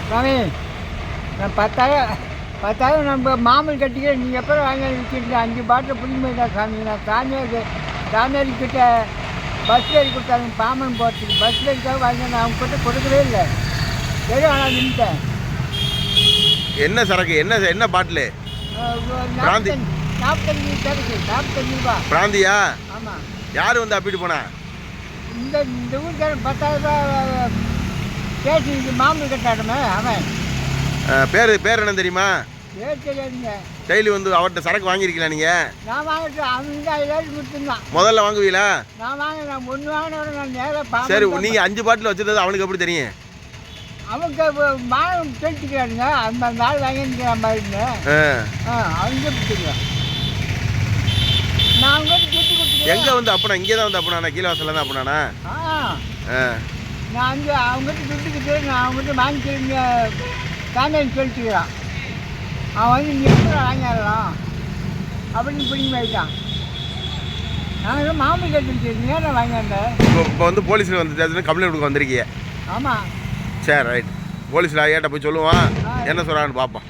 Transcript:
சாமி நான் 10,000 நம்ம மாமல் கட்டிக்கிறேன். நீங்கள் எப்போ வாங்கி விற்கிறீங்க? 5 பாட்டில் பிடிக்க போயிட்டா சாமி. நான் சாமியார்கிட்ட பஸ் ஏறி கொடுத்தாங்க பாமன் போகிறதுக்கு. பஸ் ஏறிக்காக வாங்கி நான் அவங்க கிட்ட கொடுக்கவே இல்லை. சரி ஆனால் நின்றுட்டேன். என்ன சரக்கு? என்ன பாட்டிலு? 45 சரக்கு, 45 ரூபா. பிராந்தியா? ஆமாம். யார் வந்து அப்பிட்டு போனா? இந்த ஊருக்காரன் 10,000 ரூபா பேசி மாமல் கட்டாடுமே அவன். பேர் என்ன தெரியுமா? பேர் தெரியாதுங்க. டெய்லி வந்து அவர்கிட்ட சரக்கு வாங்கியிருக்கீங்களா நீங்கள்? நான் வாங்கிட்டு அவன் தான் 5000 கொடுத்துருந்தான். முதல்ல வாங்குவீங்களா? நான் வாங்கினேன். ஒன்று வாங்கினோட நான் நேராக சரி, நீங்கள் 5 பாட்டில் வச்சுருந்தது அவனுக்கு எப்படி தெரியும்? அவங்க மானம் சொல்லிட்டுக்கிறாருங்க. அந்த நாள் வாங்கிக்கிற மாதிரிங்க. அவங்க எப்படி தெரியும்? நான் அவங்க கேட்டு கொடுத்துருக்கேன். எங்கே வந்து அப்பனா? இங்கே தான் வந்து அப்பனா? கீழே வாசலில் தான் அப்பனாண்ணா? நான் வந்து அவங்ககிட்ட துட்டுக்கிட்டு நான் அவங்ககிட்ட வாங்கிக்கிறீங்க தானேன்னு சொல்லிட்டுக்கிறான். அவன் வந்து நீ எப்படி வாங்கிடலாம் அப்படின்னு பிடிங்க போயிட்டான். நாங்கள் மாமி கேட்டு நேரம் வாங்கிட்டேன். இப்போ வந்து போலீஸில் வந்து கம்ப்ளைண்ட் கொடுக்க வந்திருக்கீங்க? ஆமாம். சரி, ரைட். போலீஸில் ஐயாட்ட போய் சொல்லுவான், என்ன சொல்கிறான்னு பார்ப்போம்.